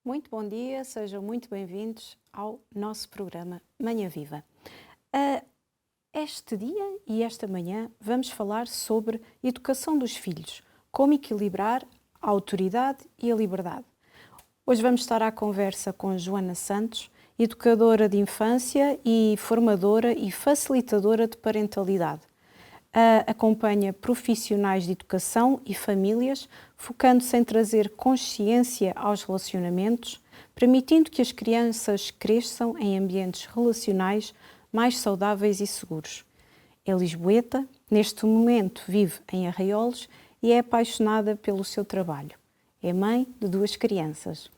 Muito bom dia, sejam muito bem-vindos ao nosso programa Manhã Viva. Este dia e esta manhã vamos falar sobre educação dos filhos, como equilibrar a autoridade e a liberdade. Hoje vamos estar à conversa com Joana Santos, educadora de infância e formadora e facilitadora de parentalidade. Acompanha profissionais de educação e famílias, focando-se em trazer consciência aos relacionamentos, permitindo que as crianças cresçam em ambientes relacionais mais saudáveis e seguros. É lisboeta, neste momento vive em Arraiolos e é apaixonada pelo seu trabalho. É mãe de 2 crianças.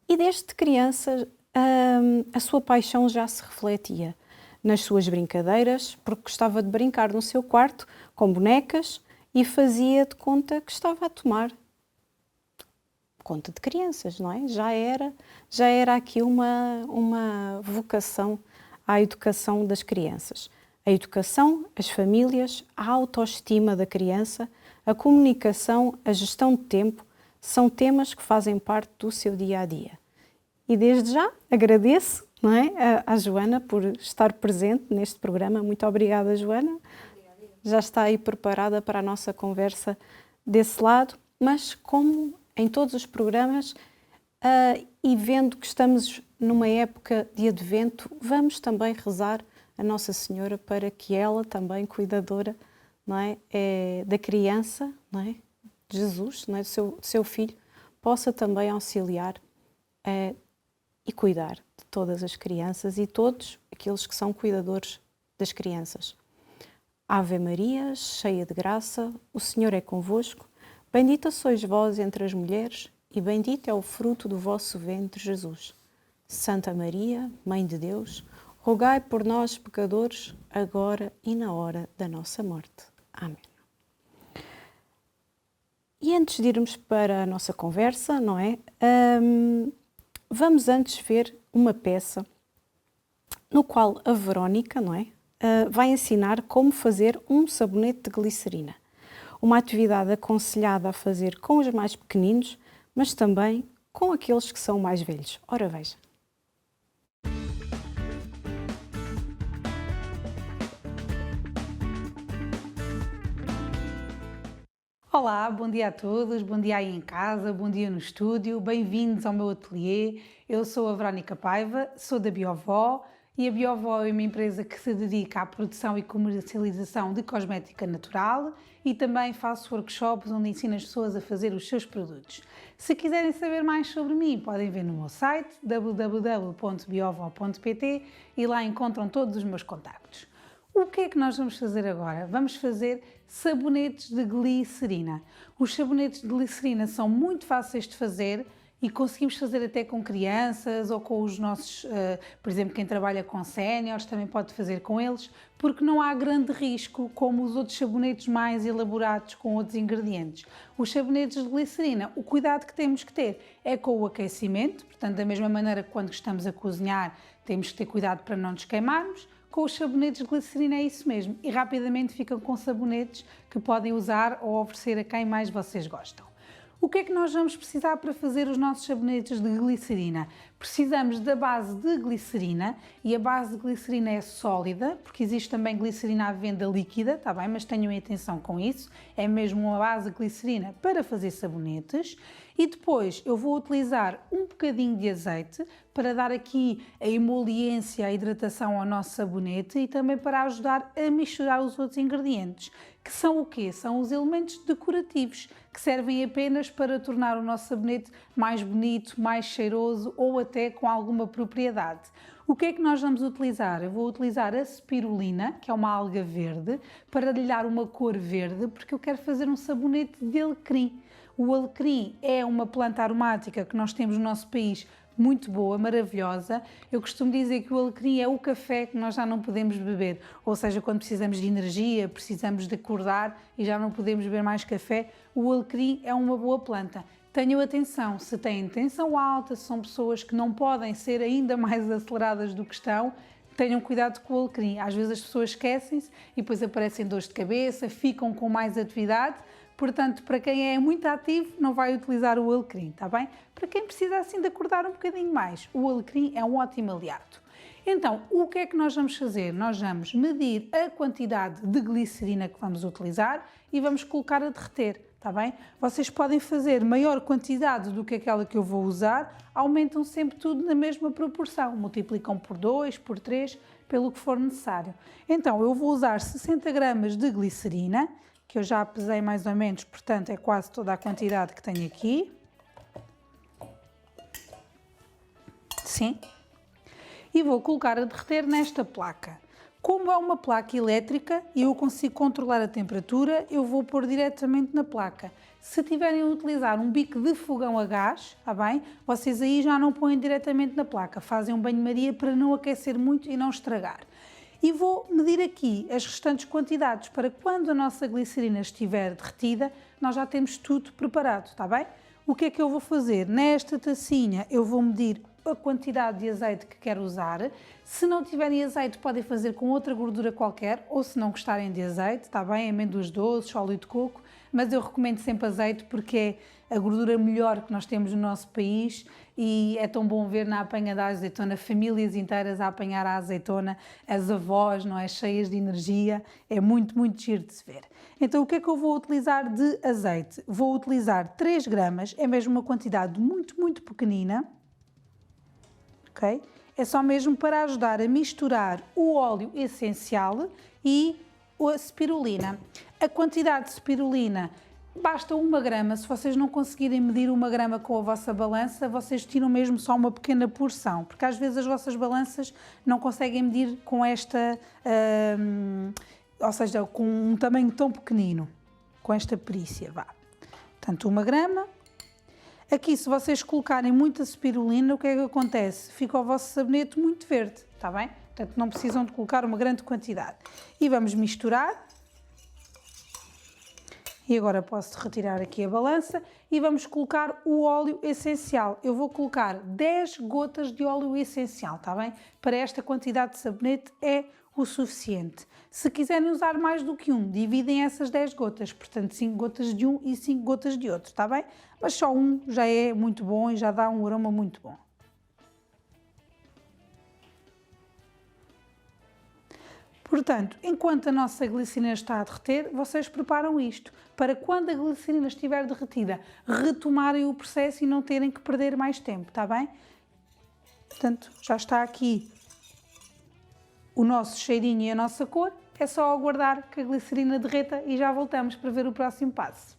E desde criança a sua paixão já se refletia nas suas brincadeiras, porque gostava de brincar no seu quarto com bonecas e fazia de conta que estava a tomar conta de crianças, não é? Já era aqui uma vocação à educação das crianças. A educação, as famílias, a autoestima da criança, a comunicação, a gestão de tempo, são temas que fazem parte do seu dia-a-dia. E desde já agradeço, não é, à Joana por estar presente neste programa. Muito obrigada, Joana. Já está aí preparada para a nossa conversa desse lado, mas como em todos os programas, e vendo que estamos numa época de advento, vamos também rezar a Nossa Senhora para que ela, também cuidadora, não é, da criança, não é, de Jesus, não é, do seu filho, possa também auxiliar e cuidar de todas as crianças e todos aqueles que são cuidadores das crianças. Ave Maria, cheia de graça, o Senhor é convosco. Bendita sois vós entre as mulheres e bendito é o fruto do vosso ventre, Jesus. Santa Maria, Mãe de Deus, rogai por nós, pecadores, agora e na hora da nossa morte. Amém. E antes de irmos para a nossa conversa, não é? Vamos antes ver uma peça no qual a Verónica, não é? Vai ensinar como fazer um sabonete de glicerina. Uma atividade aconselhada a fazer com os mais pequeninos, mas também com aqueles que são mais velhos. Ora, veja. Olá, bom dia a todos, bom dia aí em casa, bom dia no estúdio, bem-vindos ao meu ateliê. Eu sou a Verónica Paiva, sou da Biovó e a Biovó é uma empresa que se dedica à produção e comercialização de cosmética natural e também faço workshops onde ensino as pessoas a fazer os seus produtos. Se quiserem saber mais sobre mim, podem ver no meu site www.biovó.pt e lá encontram todos os meus contactos. O que é que nós vamos fazer agora? Vamos fazer sabonetes de glicerina. Os sabonetes de glicerina são muito fáceis de fazer e conseguimos fazer até com crianças ou com os nossos, por exemplo, quem trabalha com séniores também pode fazer com eles, porque não há grande risco como os outros sabonetes mais elaborados com outros ingredientes. Os sabonetes de glicerina, o cuidado que temos que ter é com o aquecimento, portanto, da mesma maneira que quando estamos a cozinhar temos que ter cuidado para não nos queimarmos. Com os sabonetes de glicerina é isso mesmo e rapidamente ficam com sabonetes que podem usar ou oferecer a quem mais vocês gostam. O que é que nós vamos precisar para fazer os nossos sabonetes de glicerina? Precisamos da base de glicerina e a base de glicerina é sólida, porque existe também glicerina à venda líquida, está bem? Mas tenham atenção com isso, é mesmo uma base de glicerina para fazer sabonetes. E depois eu vou utilizar um bocadinho de azeite para dar aqui a emoliência, a hidratação ao nosso sabonete e também para ajudar a misturar os outros ingredientes, que são o quê? São os elementos decorativos, que servem apenas para tornar o nosso sabonete mais bonito, mais cheiroso ou até com alguma propriedade. O que é que nós vamos utilizar? Eu vou utilizar a spirulina, que é uma alga verde, para lhe dar uma cor verde, porque eu quero fazer um sabonete de alecrim. O alecrim é uma planta aromática que nós temos no nosso país muito boa, maravilhosa. Eu costumo dizer que o alecrim é o café que nós já não podemos beber, ou seja, quando precisamos de energia, precisamos de acordar e já não podemos beber mais café, o alecrim é uma boa planta. Tenham atenção, se têm tensão alta, se são pessoas que não podem ser ainda mais aceleradas do que estão, tenham cuidado com o alecrim. Às vezes as pessoas esquecem-se e depois aparecem dores de cabeça, ficam com mais atividade, Portanto, para quem é muito ativo, não vai utilizar o alecrim, está bem? Para quem precisa assim de acordar um bocadinho mais, o alecrim é um ótimo aliado. Então, o que é que nós vamos fazer? Nós vamos medir a quantidade de glicerina que vamos utilizar e vamos colocar a derreter, está bem? Vocês podem fazer maior quantidade do que aquela que eu vou usar, aumentam sempre tudo na mesma proporção, multiplicam por 2, por 3, pelo que for necessário. Então, eu vou usar 60 gramas de glicerina, que eu já pesei mais ou menos, portanto é quase toda a quantidade que tenho aqui. Sim. E vou colocar a derreter nesta placa. Como é uma placa elétrica e eu consigo controlar a temperatura, eu vou pôr diretamente na placa. Se tiverem a utilizar um bico de fogão a gás, está bem? Vocês aí já não põem diretamente na placa, fazem um banho-maria para não aquecer muito e não estragar. E vou medir aqui as restantes quantidades para quando a nossa glicerina estiver derretida, nós já temos tudo preparado, está bem? O que é que eu vou fazer? Nesta tacinha eu vou medir a quantidade de azeite que quero usar. Se não tiverem azeite, podem fazer com outra gordura qualquer, ou se não gostarem de azeite, está bem? Amêndoas doces, óleo de coco, mas eu recomendo sempre azeite porque é a gordura melhor que nós temos no nosso país e é tão bom ver na apanha da azeitona famílias inteiras a apanhar a azeitona, as avós, não é? Cheias de energia, é muito, muito giro de se ver. Então o que é que eu vou utilizar de azeite? Vou utilizar 3 gramas, é mesmo uma quantidade muito, muito pequenina. Okay? É só mesmo para ajudar a misturar o óleo essencial e a spirulina. A quantidade de spirulina basta 1 grama. Se vocês não conseguirem medir 1 grama com a vossa balança, vocês tiram mesmo só uma pequena porção, porque às vezes as vossas balanças não conseguem medir com esta, ou seja, com um tamanho tão pequenino, com esta perícia, vá. Portanto, 1 grama. Aqui, se vocês colocarem muita spirulina, o que é que acontece? Fica o vosso sabonete muito verde, está bem? Portanto, não precisam de colocar uma grande quantidade. E vamos misturar. E agora posso retirar aqui a balança e vamos colocar o óleo essencial. Eu vou colocar 10 gotas de óleo essencial, está bem? Para esta quantidade de sabonete é o suficiente. Se quiserem usar mais do que um, dividem essas 10 gotas, portanto 5 gotas de um e 5 gotas de outro, está bem? Mas só um já é muito bom e já dá um aroma muito bom. Portanto, enquanto a nossa glicerina está a derreter, vocês preparam isto para quando a glicerina estiver derretida, retomarem o processo e não terem que perder mais tempo, está bem? Portanto, já está aqui o nosso cheirinho e a nossa cor, é só aguardar que a glicerina derreta e já voltamos para ver o próximo passo.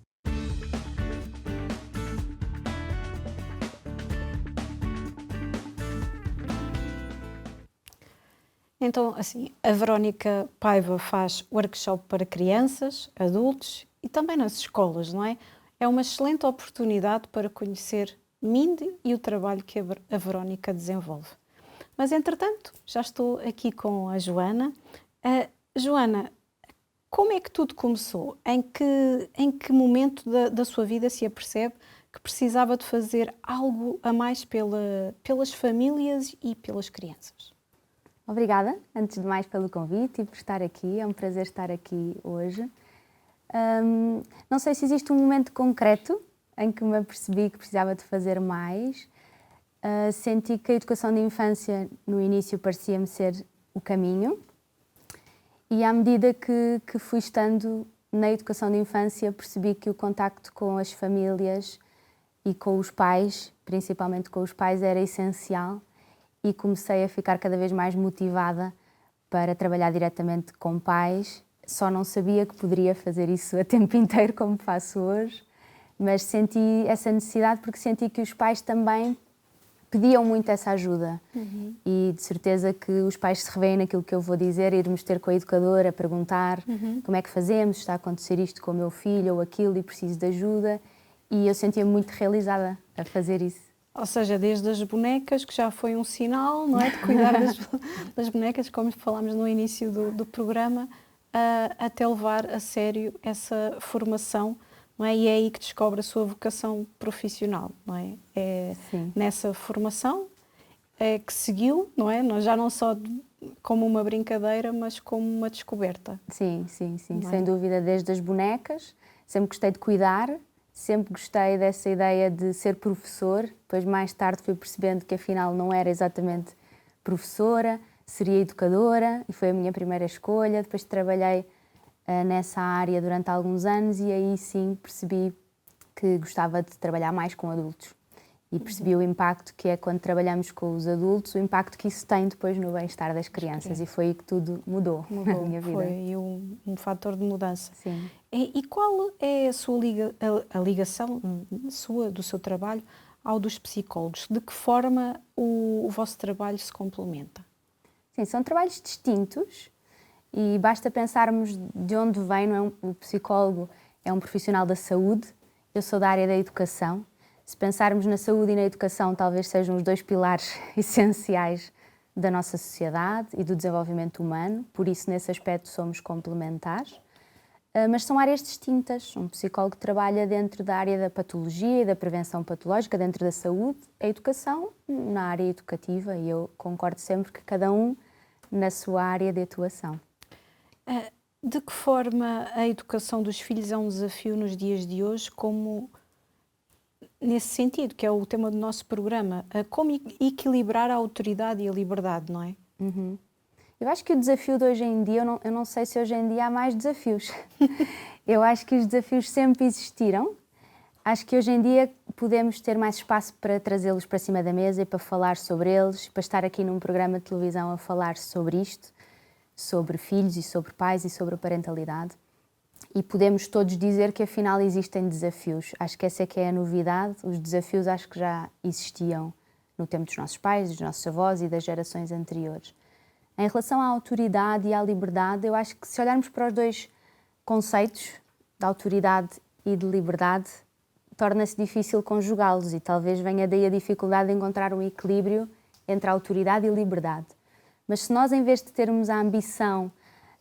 Então, assim, a Verónica Paiva faz workshop para crianças, adultos e também nas escolas, não é? É uma excelente oportunidade para conhecer Mindy e o trabalho que a Verónica desenvolve. Mas, entretanto, já estou aqui com a Joana. Joana, como é que tudo começou? Em que momento da sua vida se apercebe que precisava de fazer algo a mais pelas famílias e pelas crianças? Obrigada, antes de mais, pelo convite e por estar aqui. É um prazer estar aqui hoje. Não sei se existe um momento concreto em que me apercebi que precisava de fazer mais. Senti que a educação de infância, no início, parecia-me ser o caminho. E à medida que fui estando na educação de infância, percebi que o contacto com as famílias e com os pais, principalmente com os pais, era essencial. E comecei a ficar cada vez mais motivada para trabalhar diretamente com pais. Só não sabia que poderia fazer isso a tempo inteiro, como faço hoje, mas senti essa necessidade porque senti que os pais também pediam muito essa ajuda. E de certeza que os pais se revêem naquilo que eu vou dizer, irmos ter com a educadora a perguntar como é que fazemos, está a acontecer isto com o meu filho ou aquilo e preciso de ajuda. E eu sentia-me muito realizada a fazer isso. Ou seja, desde as bonecas, que já foi um sinal, não é? De cuidar das bonecas, como falámos no início do programa, até levar a sério essa formação, não é? E é aí que descobre a sua vocação profissional, não é? É nessa formação que seguiu, não é? Já não só como uma brincadeira, mas como uma descoberta. Sim, sem dúvida, desde as bonecas, Sempre gostei de cuidar, sempre gostei dessa ideia de ser professor. Depois, mais tarde, fui percebendo que afinal não era exatamente professora, seria educadora e foi a minha primeira escolha. Depois trabalhei nessa área durante alguns anos e aí sim percebi que gostava de trabalhar mais com adultos. E percebi o impacto que é quando trabalhamos com os adultos, o impacto que isso tem depois no bem-estar das crianças. E foi aí que tudo mudou na minha vida. Foi um fator de mudança. Sim. E qual é a sua a ligação do seu trabalho ao dos psicólogos? De que forma o vosso trabalho se complementa? Sim, são trabalhos distintos e basta pensarmos de onde vem, não é? O psicólogo é um profissional da saúde, eu sou da área da educação. Se pensarmos na saúde e na educação, talvez sejam os dois pilares essenciais da nossa sociedade e do desenvolvimento humano, por isso nesse aspecto somos complementares. Mas são áreas distintas. Um psicólogo trabalha dentro da área da patologia e da prevenção patológica, dentro da saúde, a educação na área educativa, e eu concordo sempre que cada um na sua área de atuação. De que forma a educação dos filhos é um desafio nos dias de hoje, como nesse sentido, que é o tema do nosso programa, como equilibrar a autoridade e a liberdade, não é? Uhum. Eu acho que o desafio de hoje em dia, eu não sei se hoje em dia há mais desafios. Eu acho que os desafios sempre existiram. Acho que hoje em dia podemos ter mais espaço para trazê-los para cima da mesa e para falar sobre eles, para estar aqui num programa de televisão a falar sobre isto, sobre filhos e sobre pais e sobre a parentalidade. E podemos todos dizer que afinal existem desafios. Acho que essa é que é a novidade. Os desafios acho que já existiam no tempo dos nossos pais, dos nossos avós e das gerações anteriores. Em relação à autoridade e à liberdade, eu acho que se olharmos para os dois conceitos, de autoridade e de liberdade, torna-se difícil conjugá-los e talvez venha daí a dificuldade de encontrar um equilíbrio entre a autoridade e liberdade. Mas se nós, em vez de termos a ambição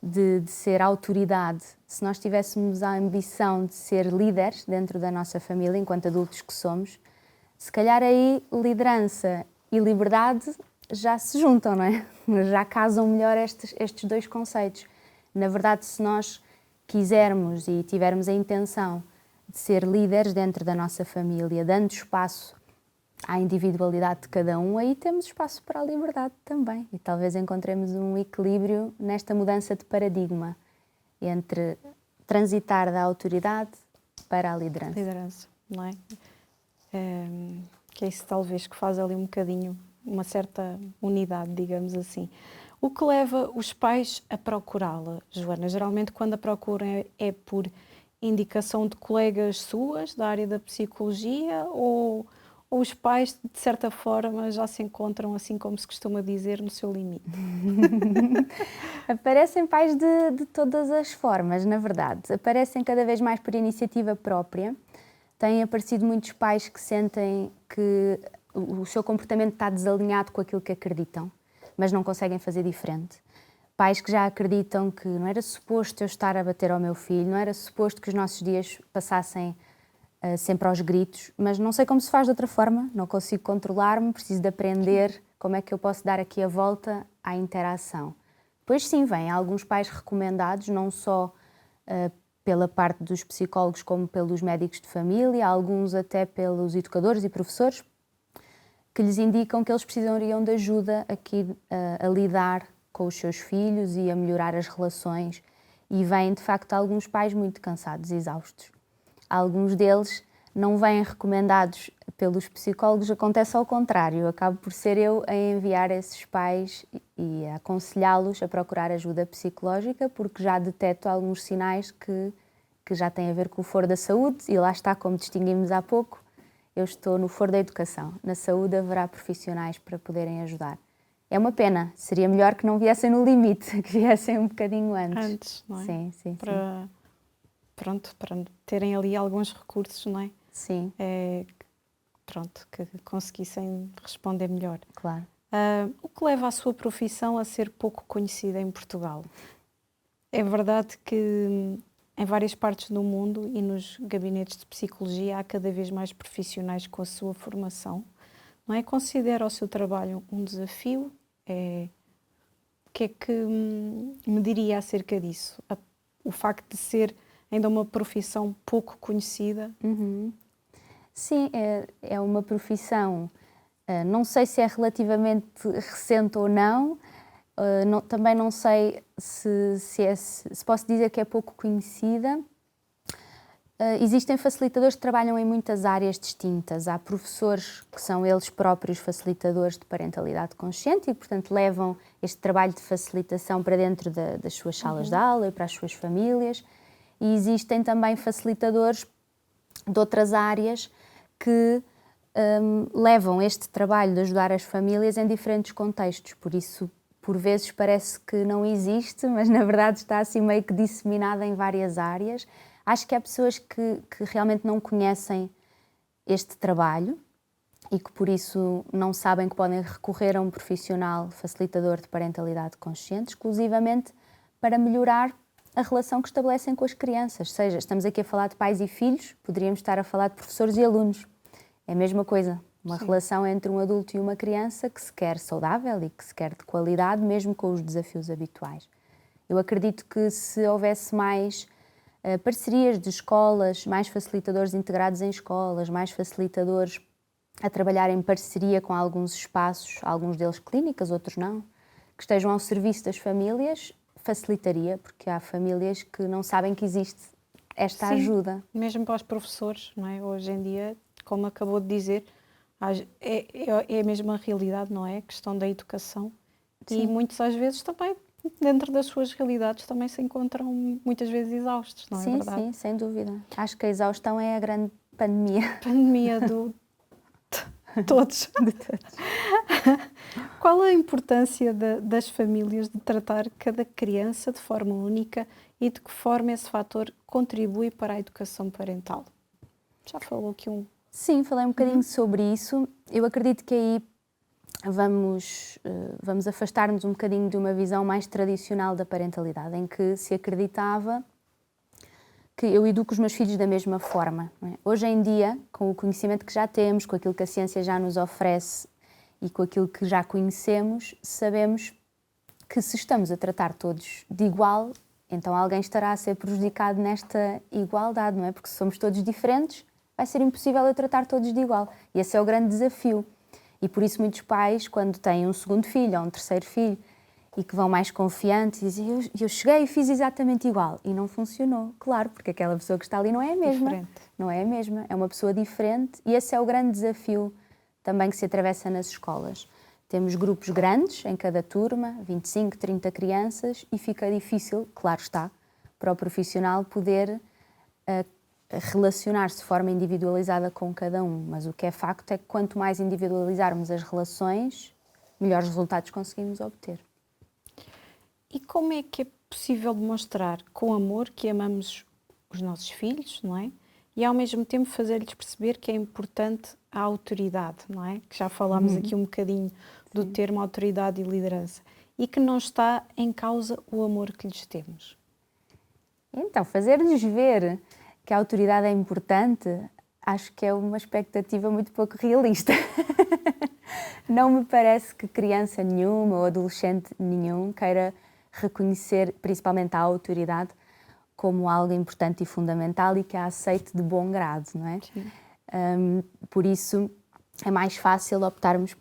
de ser autoridade, se nós tivéssemos a ambição de ser líderes dentro da nossa família, enquanto adultos que somos, se calhar aí liderança e liberdade já se juntam, não é? Já casam melhor estes dois conceitos. Na verdade, se nós quisermos e tivermos a intenção de ser líderes dentro da nossa família, dando espaço à individualidade de cada um, aí temos espaço para a liberdade também. E talvez encontremos um equilíbrio nesta mudança de paradigma entre transitar da autoridade para a liderança. Liderança, não é? Que é isso talvez que faz ali um bocadinho uma certa unidade, digamos assim. O que leva os pais a procurá-la, Joana? Geralmente quando a procuram é por indicação de colegas suas da área da psicologia ou os pais, de certa forma, já se encontram, assim como se costuma dizer, no seu limite? Aparecem pais de todas as formas, na verdade. Aparecem cada vez mais por iniciativa própria. Têm aparecido muitos pais que sentem que o seu comportamento está desalinhado com aquilo que acreditam, mas não conseguem fazer diferente. Pais que já acreditam que não era suposto eu estar a bater ao meu filho, não era suposto que os nossos dias passassem sempre aos gritos, mas não sei como se faz de outra forma, não consigo controlar-me, preciso de aprender como é que eu posso dar aqui a volta à interação. Depois sim, vêm alguns pais recomendados, não só pela parte dos psicólogos como pelos médicos de família, alguns até pelos educadores e professores, que lhes indicam que eles precisariam de ajuda aqui a lidar com os seus filhos e a melhorar as relações. E vêm, de facto, alguns pais muito cansados e exaustos. Alguns deles não vêm recomendados pelos psicólogos, acontece ao contrário. Acabo por ser eu a enviar esses pais e a aconselhá-los a procurar ajuda psicológica, porque já deteto alguns sinais que já têm a ver com o foro da saúde, e lá está, como distinguimos há pouco, eu estou no foro da educação. Na saúde haverá profissionais para poderem ajudar. É uma pena, seria melhor que não viessem no limite, que viessem um bocadinho antes. Antes, não é? Sim. Para terem ali alguns recursos, não é? Sim. Que conseguissem responder melhor. Claro. O que leva a sua profissão a ser pouco conhecida em Portugal? É verdade que em várias partes do mundo e nos gabinetes de psicologia há cada vez mais profissionais com a sua formação, não é? Considera o seu trabalho um desafio? O que é que me diria acerca disso? O facto de ser ainda uma profissão pouco conhecida. Sim, é uma profissão, não sei se é relativamente recente ou não, também não sei se posso dizer que é pouco conhecida. Existem facilitadores que trabalham em muitas áreas distintas. Há professores que são eles próprios facilitadores de parentalidade consciente e, portanto, levam este trabalho de facilitação para dentro das suas salas de aula e para as suas famílias. E existem também facilitadores de outras áreas que levam este trabalho de ajudar as famílias em diferentes contextos. Por isso, por vezes, parece que não existe, mas na verdade está assim meio que disseminada em várias áreas. Acho que há pessoas que realmente não conhecem este trabalho e que por isso não sabem que podem recorrer a um profissional facilitador de parentalidade consciente, exclusivamente para melhorar a relação que estabelecem com as crianças. Seja, estamos aqui a falar de pais e filhos, poderíamos estar a falar de professores e alunos. É a mesma coisa, uma relação entre um adulto e uma criança que se quer saudável e que se quer de qualidade, mesmo com os desafios habituais. Eu acredito que se houvesse mais parcerias de escolas, mais facilitadores integrados em escolas, mais facilitadores a trabalhar em parceria com alguns espaços, alguns deles clínicas, outros não, que estejam ao serviço das famílias, facilitaria, porque há famílias que não sabem que existe esta ajuda. Mesmo para os professores, não é? Hoje em dia, como acabou de dizer, é a mesma realidade, não é? A questão da educação. E muitas às vezes também, dentro das suas realidades, também se encontram muitas vezes exaustos, não é verdade? Sim, sem dúvida. Acho que a exaustão é a grande pandemia. Pandemia de todos. Qual a importância das famílias de tratar cada criança de forma única e de que forma esse fator contribui para a educação parental? Já falou aqui Sim, falei um bocadinho sobre isso. Eu acredito que aí vamos afastar-nos um bocadinho de uma visão mais tradicional da parentalidade, em que se acreditava que eu educo os meus filhos da mesma forma. Não é? Hoje em dia, com o conhecimento que já temos, com aquilo que a ciência já nos oferece e com aquilo que já conhecemos, sabemos que se estamos a tratar todos de igual, então alguém estará a ser prejudicado nesta igualdade, não é? Porque se somos todos diferentes, vai ser impossível eu tratar todos de igual. E esse é o grande desafio. E por isso muitos pais, quando têm um segundo filho ou um terceiro filho e que vão mais confiantes, dizem, eu cheguei e fiz exatamente igual. E não funcionou, claro, porque aquela pessoa que está ali não é a mesma. Diferente. Não é a mesma, é uma pessoa diferente. E esse é o grande desafio também que se atravessa nas escolas. Temos grupos grandes em cada turma, 25, 30 crianças, e fica difícil, claro está, para o profissional poder relacionar-se de forma individualizada com cada um, mas o que é facto é que quanto mais individualizarmos as relações, melhores resultados conseguimos obter. E como é que é possível demonstrar com amor que amamos os nossos filhos, não é? E ao mesmo tempo fazer-lhes perceber que é importante a autoridade, não é? Que já falámos aqui um bocadinho do termo autoridade e liderança. E que não está em causa o amor que lhes temos. Então, fazer-lhes ver que a autoridade é importante, acho que é uma expectativa muito pouco realista. Não me parece que criança nenhuma ou adolescente nenhum queira reconhecer, principalmente a autoridade, como algo importante e fundamental e que a aceite de bom grado, não é? Por isso, é mais fácil optarmos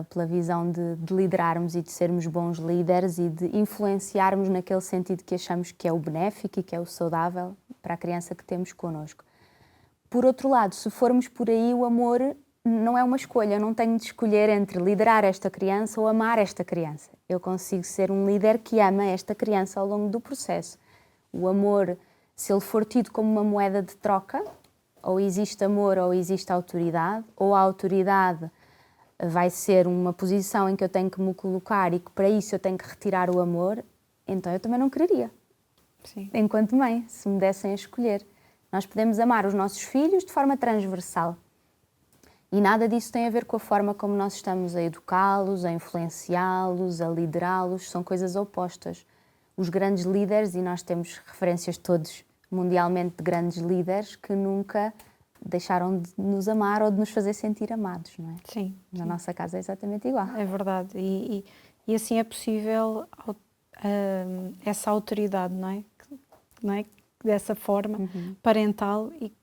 pela visão de liderarmos e de sermos bons líderes e de influenciarmos naquele sentido que achamos que é o benéfico e que é o saudável para a criança que temos connosco. Por outro lado, se formos por aí, o amor não é uma escolha. Eu não tenho de escolher entre liderar esta criança ou amar esta criança. Eu consigo ser um líder que ama esta criança ao longo do processo. O amor, se ele for tido como uma moeda de troca, ou existe amor ou existe autoridade, ou a autoridade vai ser uma posição em que eu tenho que me colocar e que para isso eu tenho que retirar o amor, então eu também não quereria. Sim. Enquanto mãe, se me dessem a escolher. Nós podemos amar os nossos filhos de forma transversal. E nada disso tem a ver com a forma como nós estamos a educá-los, a influenciá-los, a liderá-los. São coisas opostas. Os grandes líderes, e nós temos referências todos mundialmente de grandes líderes que nunca deixaram de nos amar ou de nos fazer sentir amados, não é? Sim. Na nossa casa é exatamente igual. É verdade. E assim é possível essa autoridade, não é? dessa forma parental e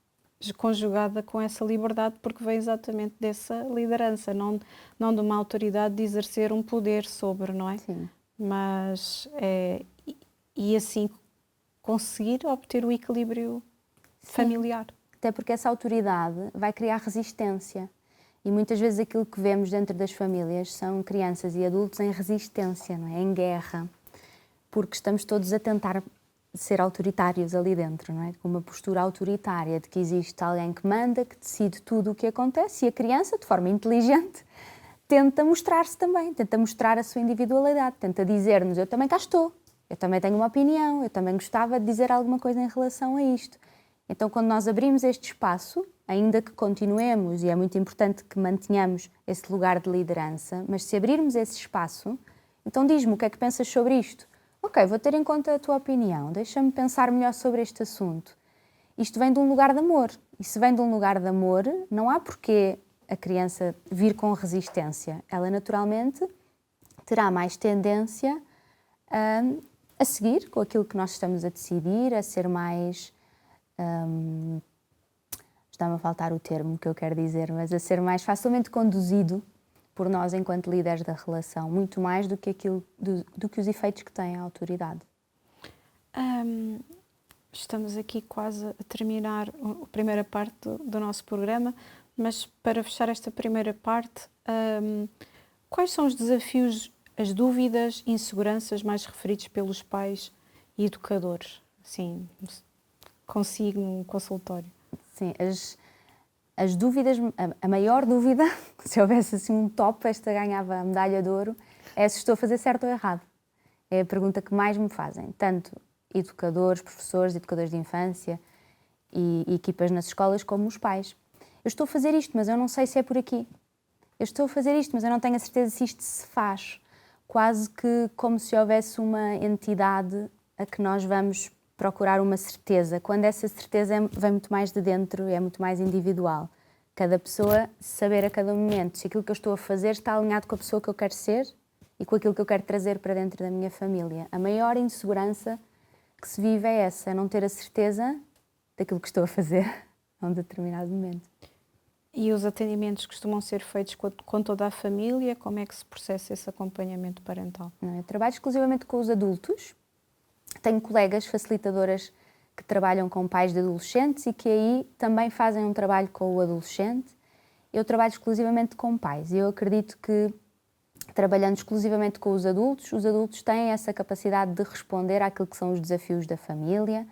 conjugada com essa liberdade, porque vem exatamente dessa liderança, não de uma autoridade de exercer um poder sobre, não é? Sim. Mas e assim conseguir obter o equilíbrio familiar. Até porque essa autoridade vai criar resistência. E muitas vezes aquilo que vemos dentro das famílias são crianças e adultos em resistência, não é? Em guerra, porque estamos todos a tentar ser autoritários ali dentro, não é? Com uma postura autoritária de que existe alguém que manda, que decide tudo o que acontece, e a criança, de forma inteligente, tenta mostrar-se também, tenta mostrar a sua individualidade, tenta dizer-nos: eu também cá estou, eu também tenho uma opinião, eu também gostava de dizer alguma coisa em relação a isto. Então, quando nós abrimos este espaço, ainda que continuemos, e é muito importante que mantenhamos esse lugar de liderança, mas se abrirmos esse espaço, então diz-me o que é que pensas sobre isto. Ok, vou ter em conta a tua opinião, deixa-me pensar melhor sobre este assunto. Isto vem de um lugar de amor, e se vem de um lugar de amor, não há porquê a criança vir com resistência. Ela naturalmente terá mais tendência a seguir com aquilo que nós estamos a decidir, a ser mais... está-me a faltar o termo que eu quero dizer, mas a ser mais facilmente conduzido por nós enquanto líderes da relação, muito mais do que do que os efeitos que tem a autoridade. Estamos aqui quase a terminar a primeira parte do nosso programa, mas para fechar esta primeira parte, quais são os desafios, as dúvidas e inseguranças mais referidos pelos pais e educadores? Sim, consigo num consultório. Sim, as dúvidas, a maior dúvida, se houvesse assim um top, esta ganhava a medalha de ouro, é se estou a fazer certo ou errado. É a pergunta que mais me fazem, tanto educadores, professores, educadores de infância e equipas nas escolas, como os pais. Eu estou a fazer isto, mas eu não sei se é por aqui. Eu estou a fazer isto, mas eu não tenho a certeza se isto se faz. Quase que como se houvesse uma entidade a que nós vamos procurar uma certeza, quando essa certeza vem muito mais de dentro e é muito mais individual. Cada pessoa saber a cada momento se aquilo que eu estou a fazer está alinhado com a pessoa que eu quero ser e com aquilo que eu quero trazer para dentro da minha família. A maior insegurança que se vive é essa, não ter a certeza daquilo que estou a fazer a um determinado momento. E os atendimentos costumam ser feitos com toda a família? Como é que se processa esse acompanhamento parental? Não, eu trabalho exclusivamente com os adultos. Tenho colegas facilitadoras que trabalham com pais de adolescentes e que aí também fazem um trabalho com o adolescente. Eu trabalho exclusivamente com pais e eu acredito que, trabalhando exclusivamente com os adultos têm essa capacidade de responder àquilo que são os desafios da família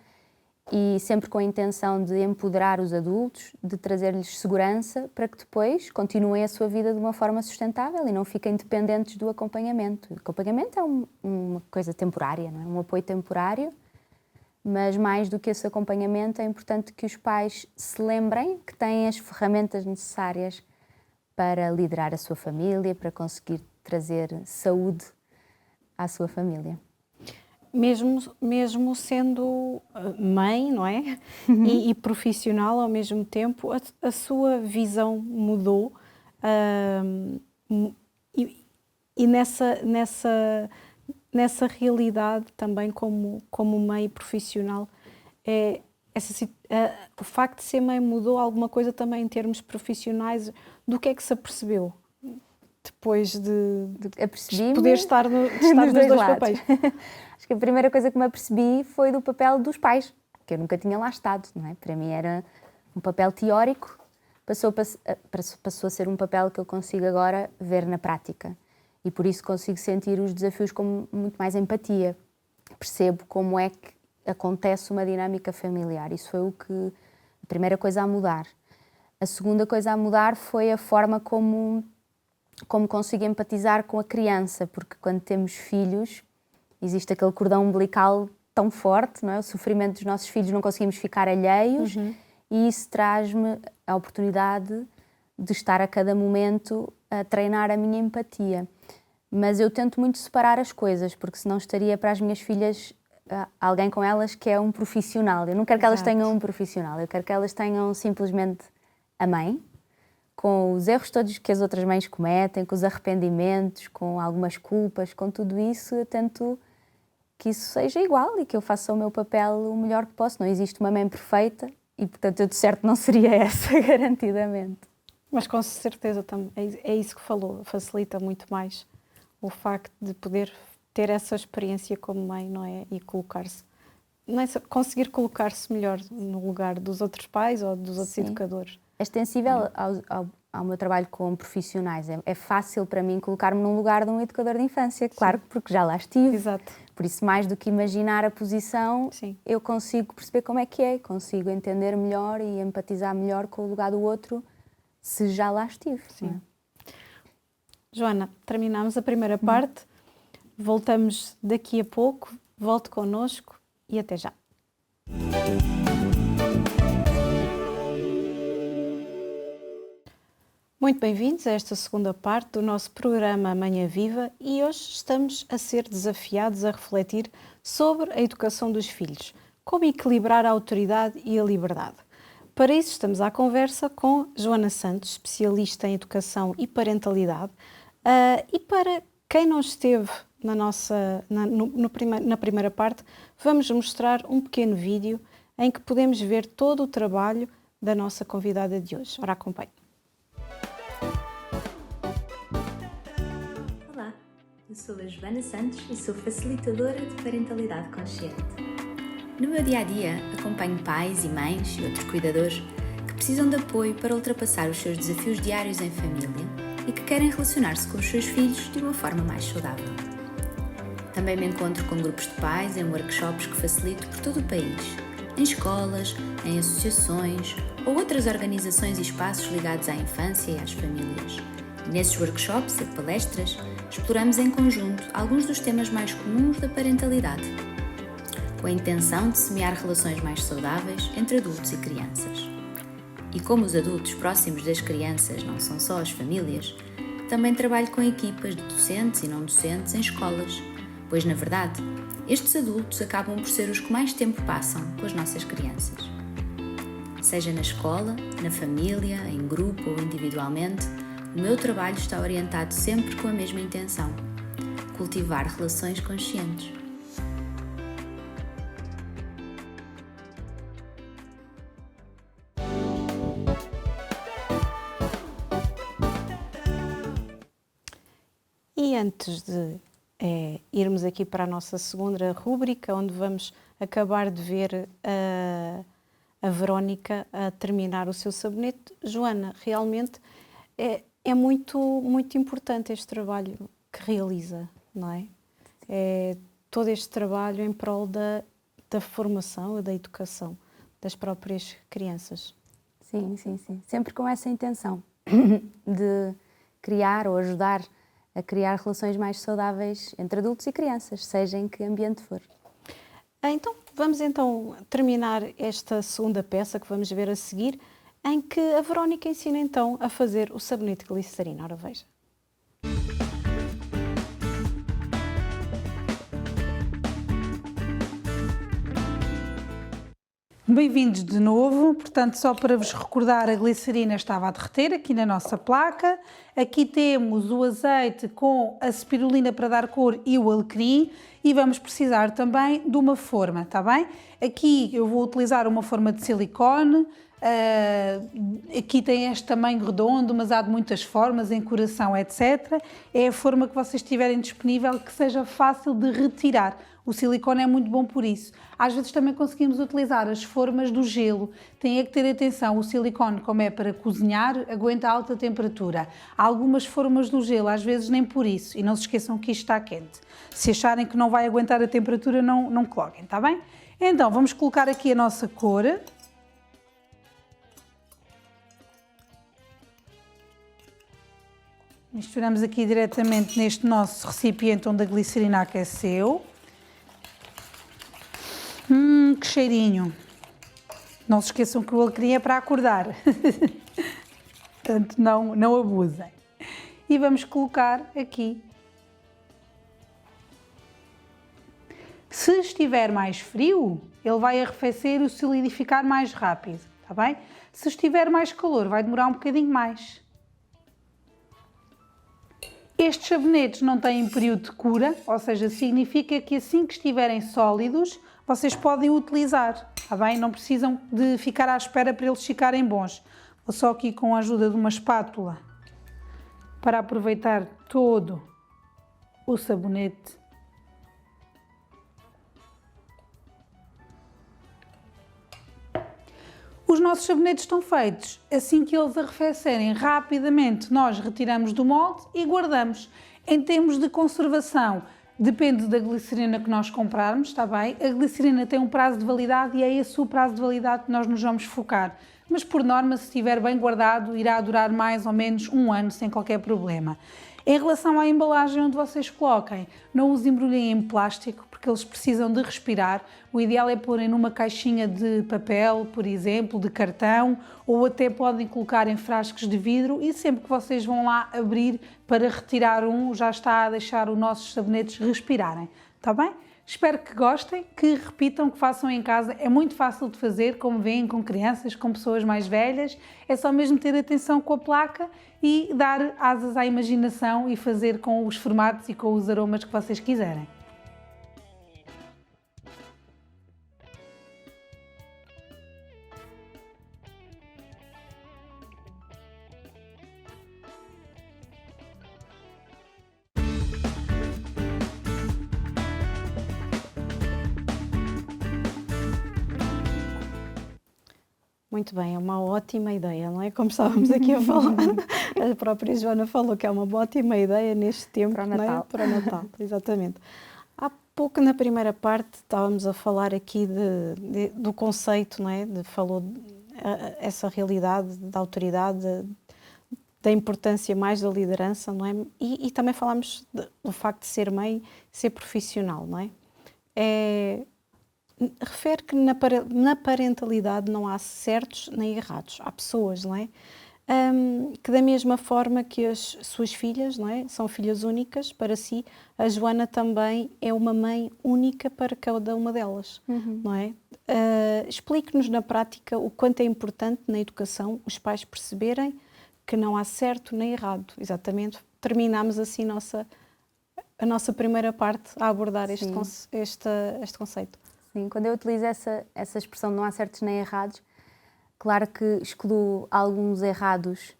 e sempre com a intenção de empoderar os adultos, de trazer-lhes segurança para que depois continuem a sua vida de uma forma sustentável e não fiquem dependentes do acompanhamento. O acompanhamento é uma coisa temporária, não é? Um apoio temporário, mas mais do que esse acompanhamento é importante que os pais se lembrem que têm as ferramentas necessárias para liderar a sua família, para conseguir trazer saúde à sua família. Mesmo sendo mãe, não é? E profissional ao mesmo tempo, a sua visão mudou e nessa realidade também como mãe profissional, o facto de ser mãe mudou alguma coisa também em termos profissionais? Do que é que se apercebeu depois de poder estar nos dois papéis? Acho que a primeira coisa que me apercebi foi do papel dos pais, que eu nunca tinha lá estado, não é? Para mim era um papel teórico, passou a ser um papel que eu consigo agora ver na prática. E por isso consigo sentir os desafios com muito mais empatia. Percebo como é que acontece uma dinâmica familiar. Isso foi a primeira coisa a mudar. A segunda coisa a mudar foi a forma como consigo empatizar com a criança, porque quando temos filhos, existe aquele cordão umbilical tão forte, não é? O sofrimento dos nossos filhos, não conseguimos ficar alheios, e isso traz-me a oportunidade de estar a cada momento a treinar a minha empatia. Mas eu tento muito separar as coisas, porque senão estaria para as minhas filhas alguém com elas que é um profissional. Eu não quero que elas tenham um profissional, eu quero que elas tenham simplesmente a mãe, com os erros todos que as outras mães cometem, com os arrependimentos, com algumas culpas, com tudo isso eu tento que isso seja igual e que eu faça o meu papel o melhor que posso. Não existe uma mãe perfeita e, portanto, eu de certo não seria essa, garantidamente. Mas com certeza também é isso que falou, facilita muito mais o facto de poder ter essa experiência como mãe, não é? E colocar-se, não é? Conseguir colocar-se melhor no lugar dos outros pais ou dos outros educadores. É extensível ao meu trabalho com profissionais. É fácil para mim colocar-me num lugar de um educador de infância, claro, porque já lá estive. Exato. Por isso, mais do que imaginar a posição, eu consigo perceber como é que é, consigo entender melhor e empatizar melhor com o lugar do outro, se já lá estive. Sim. Joana, terminamos a primeira parte, voltamos daqui a pouco, volte connosco e até já. Muito bem-vindos a esta segunda parte do nosso programa Manhã Viva e hoje estamos a ser desafiados a refletir sobre a educação dos filhos, como equilibrar a autoridade e a liberdade. Para isso estamos à conversa com Joana Santos, especialista em educação e parentalidade, e para quem não esteve na primeira parte, vamos mostrar um pequeno vídeo em que podemos ver todo o trabalho da nossa convidada de hoje. Ora, acompanhe. Eu sou a Joana Santos e sou facilitadora de parentalidade consciente. No meu dia-a-dia, acompanho pais e mães e outros cuidadores que precisam de apoio para ultrapassar os seus desafios diários em família e que querem relacionar-se com os seus filhos de uma forma mais saudável. Também me encontro com grupos de pais em workshops que facilito por todo o país, em escolas, em associações ou outras organizações e espaços ligados à infância e às famílias. Nesses workshops e palestras, exploramos em conjunto alguns dos temas mais comuns da parentalidade, com a intenção de semear relações mais saudáveis entre adultos e crianças. E como os adultos próximos das crianças não são só as famílias, também trabalho com equipas de docentes e não docentes em escolas, pois, na verdade, estes adultos acabam por ser os que mais tempo passam com as nossas crianças. Seja na escola, na família, em grupo ou individualmente, o meu trabalho está orientado sempre com a mesma intenção: cultivar relações conscientes. E antes de irmos aqui para a nossa segunda rúbrica, onde vamos acabar de ver a Verónica a terminar o seu sabonete, Joana, realmente é muito, muito importante este trabalho que realiza, não é? É todo este trabalho em prol da formação e da educação das próprias crianças. Sim. Sempre com essa intenção de criar ou ajudar a criar relações mais saudáveis entre adultos e crianças, seja em que ambiente for. Então, vamos terminar esta segunda peça que vamos ver a seguir, em que a Verónica ensina então a fazer o sabonete de glicerina. Ora, veja. Bem-vindos de novo. Portanto, só para vos recordar, a glicerina estava a derreter aqui na nossa placa. Aqui temos o azeite com a spirulina para dar cor e o alecrim. E vamos precisar também de uma forma, está bem? Aqui eu vou utilizar uma forma de silicone. Aqui tem este tamanho redondo, mas há de muitas formas, em coração, etc. É a forma que vocês tiverem disponível que seja fácil de retirar. O silicone é muito bom por isso. Às vezes também conseguimos utilizar as formas do gelo. Tem que ter atenção, o silicone, como é para cozinhar, aguenta alta temperatura. Há algumas formas do gelo, às vezes nem por isso. E não se esqueçam que isto está quente. Se acharem que não vai aguentar a temperatura, não coloquem, está bem? Então, vamos colocar aqui a nossa cor. Misturamos aqui diretamente neste nosso recipiente onde a glicerina aqueceu. Que cheirinho! Não se esqueçam que o alecrim é para acordar. Portanto, não abusem. E vamos colocar aqui. Se estiver mais frio, ele vai arrefecer e solidificar mais rápido, está bem? Se estiver mais calor, vai demorar um bocadinho mais. Estes sabonetes não têm período de cura, ou seja, significa que assim que estiverem sólidos, vocês podem utilizar, está bem? Não precisam de ficar à espera para eles ficarem bons. Vou só aqui com a ajuda de uma espátula para aproveitar todo o sabonete. Os nossos sabonetes estão feitos. Assim que eles arrefecerem, rapidamente nós retiramos do molde e guardamos. Em termos de conservação, depende da glicerina que nós comprarmos, está bem? A glicerina tem um prazo de validade e é esse o prazo de validade que nós nos vamos focar. Mas por norma, se estiver bem guardado, irá durar mais ou menos 1 ano sem qualquer problema. Em relação à embalagem onde vocês coloquem, não os embrulhem em plástico porque eles precisam de respirar. O ideal é porem numa caixinha de papel, por exemplo, de cartão, ou até podem colocar em frascos de vidro e sempre que vocês vão lá abrir para retirar um, já está a deixar os nossos sabonetes respirarem, está bem? Espero que gostem, que repitam, que façam em casa. É muito fácil de fazer, como veem, com crianças, com pessoas mais velhas. É só mesmo ter atenção com a placa e dar asas à imaginação e fazer com os formatos e com os aromas que vocês quiserem. Muito bem, é uma ótima ideia, não é? Como estávamos aqui a falar, a própria Joana falou que é uma ótima ideia neste tempo, Para o não é? Natal. Para o Natal, exatamente. Há pouco na primeira parte estávamos a falar aqui do conceito, não é? Falou essa realidade da autoridade, da importância mais da liderança, não é? E também falámos do facto de ser mãe, ser profissional, não é? Refere que na parentalidade não há certos nem errados. Há pessoas, não é? Que da mesma forma que as suas filhas, não é? São filhas únicas para si, a Joana também é uma mãe única para cada uma delas, não é? Explique-nos na prática o quanto é importante na educação os pais perceberem que não há certo nem errado. Exatamente. Terminamos assim a nossa primeira parte a abordar este conceito. Sim, quando eu utilizo essa expressão não há certos nem errados, claro que excluo alguns errados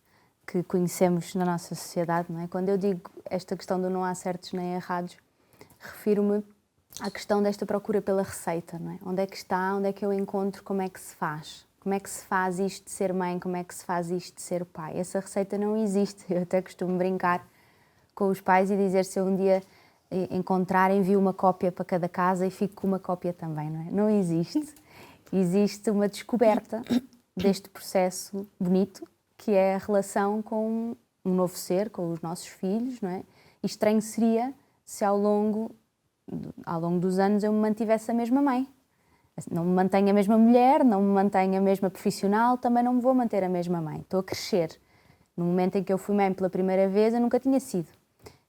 que conhecemos na nossa sociedade, não é? Quando eu digo esta questão do não há certos nem errados, refiro-me à questão desta procura pela receita, não é? Onde é que está, onde é que eu encontro, como é que se faz? Como é que se faz isto de ser mãe, como é que se faz isto de ser pai? Essa receita não existe. Eu até costumo brincar com os pais e dizer se eu um dia encontrar, envio uma cópia para cada casa e fico com uma cópia também, não é? Não existe. Existe uma descoberta deste processo bonito, que é a relação com um novo ser, com os nossos filhos, não é? E estranho seria se ao longo dos anos eu me mantivesse a mesma mãe. Não me mantenho a mesma mulher, não me mantenho a mesma profissional, também não me vou manter a mesma mãe. Estou a crescer. No momento em que eu fui mãe pela primeira vez, eu nunca tinha sido.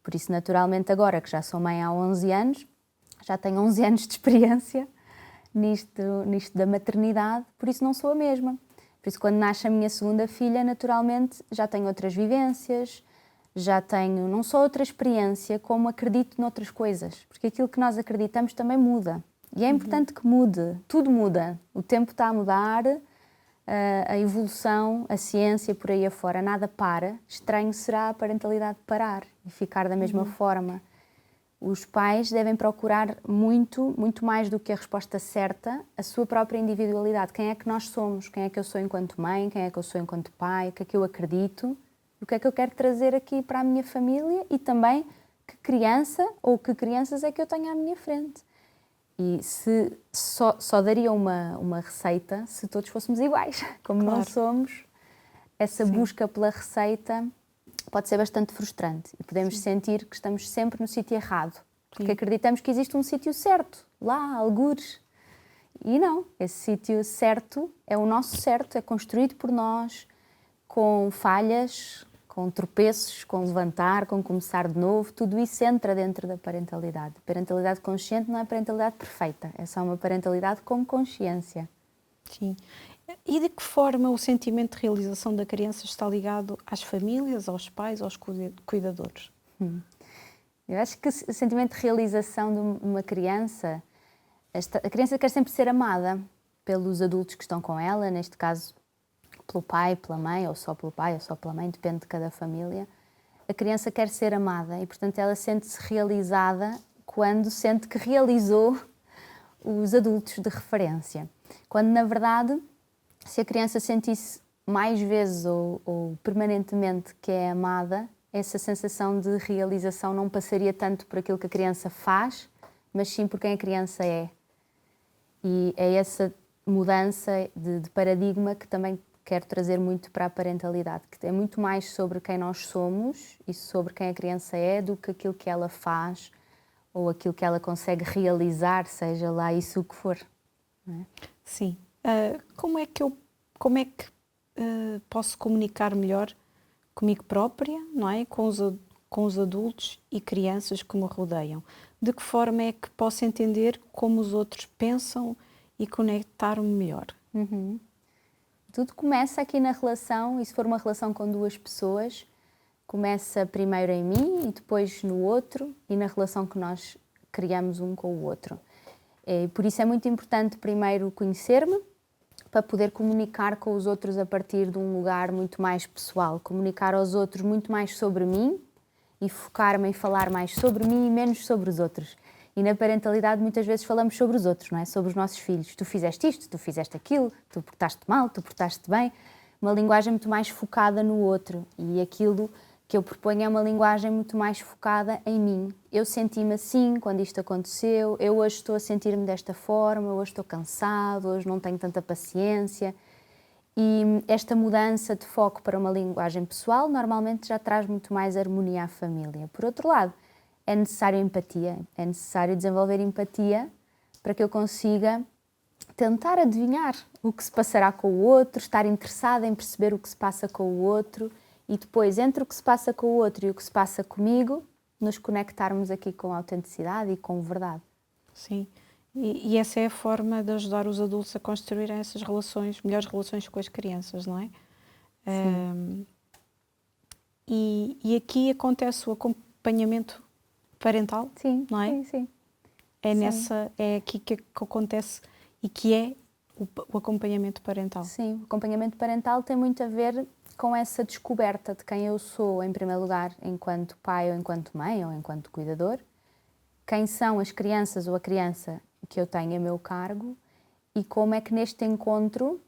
Por isso, naturalmente, agora que já sou mãe há 11 anos, já tenho 11 anos de experiência nisto da maternidade, por isso não sou a mesma. Por isso, quando nasce a minha segunda filha, naturalmente, já tenho outras vivências, já tenho não só outra experiência, como acredito noutras coisas. Porque aquilo que nós acreditamos também muda. E é importante que mude, tudo muda. O tempo está a mudar, a evolução, a ciência por aí afora, nada para. Estranho será a parentalidade parar e ficar da mesma forma. Os pais devem procurar muito mais do que a resposta certa, a sua própria individualidade. Quem é que nós somos? Quem é que eu sou enquanto mãe? Quem é que eu sou enquanto pai? O que é que eu acredito? O que é que eu quero trazer aqui para a minha família? E também que criança ou que crianças é que eu tenho à minha frente? E se só daria uma receita se todos fôssemos iguais. Como não somos, essa busca pela receita pode ser bastante frustrante e podemos sentir que estamos sempre no sítio errado, porque acreditamos que existe um sítio certo, lá, algures. E não, esse sítio certo é o nosso certo, é construído por nós, com falhas, com tropeços, com levantar, com começar de novo, tudo isso entra dentro da parentalidade. Parentalidade consciente não é parentalidade perfeita, é só uma parentalidade com consciência. Sim. E de que forma o sentimento de realização da criança está ligado às famílias, aos pais, aos cuidadores? Eu acho que o sentimento de realização de uma criança, a criança quer sempre ser amada pelos adultos que estão com ela, neste caso pelo pai, pela mãe, ou só pelo pai, ou só pela mãe, depende de cada família. A criança quer ser amada e, portanto, ela sente-se realizada quando sente que realizou os adultos de referência. Quando, na verdade, se a criança sentisse mais vezes ou permanentemente que é amada, essa sensação de realização não passaria tanto por aquilo que a criança faz, mas sim por quem a criança é. E é essa mudança de paradigma que também quero trazer muito para a parentalidade, que é muito mais sobre quem nós somos e sobre quem a criança é do que aquilo que ela faz ou aquilo que ela consegue realizar, seja lá isso o que for. Não é? Sim. Como é que posso comunicar melhor comigo própria, não é? Com os adultos e crianças que me rodeiam? De que forma é que posso entender como os outros pensam e conectar-me melhor? Uhum. Tudo começa aqui na relação, e se for uma relação com duas pessoas, começa primeiro em mim e depois no outro e na relação que nós criamos um com o outro. Por isso é muito importante primeiro conhecer-me, para poder comunicar com os outros a partir de um lugar muito mais pessoal, comunicar aos outros muito mais sobre mim e focar-me em falar mais sobre mim e menos sobre os outros. E na parentalidade muitas vezes falamos sobre os outros, não é? Sobre os nossos filhos. Tu fizeste isto, tu fizeste aquilo, tu portaste mal, tu portaste bem. Uma linguagem muito mais focada no outro. E aquilo que eu proponho é uma linguagem muito mais focada em mim. Eu senti-me assim quando isto aconteceu, eu hoje estou a sentir-me desta forma, hoje estou cansado, hoje não tenho tanta paciência. E esta mudança de foco para uma linguagem pessoal normalmente já traz muito mais harmonia à família. Por outro lado, é necessário empatia, é necessário desenvolver empatia para que eu consiga tentar adivinhar o que se passará com o outro, estar interessada em perceber o que se passa com o outro e depois, entre o que se passa com o outro e o que se passa comigo, nos conectarmos aqui com a autenticidade e com verdade. Sim, e essa é a forma de ajudar os adultos a construírem essas relações, melhores relações com as crianças, não é? E aqui acontece o acompanhamento parental, Sim, não é? sim, sim. É aqui que acontece e que é o acompanhamento parental. Sim, o acompanhamento parental tem muito a ver com essa descoberta de quem eu sou, em primeiro lugar, enquanto pai ou enquanto mãe ou enquanto cuidador, quem são as crianças ou a criança que eu tenho a meu cargo e como é que neste encontro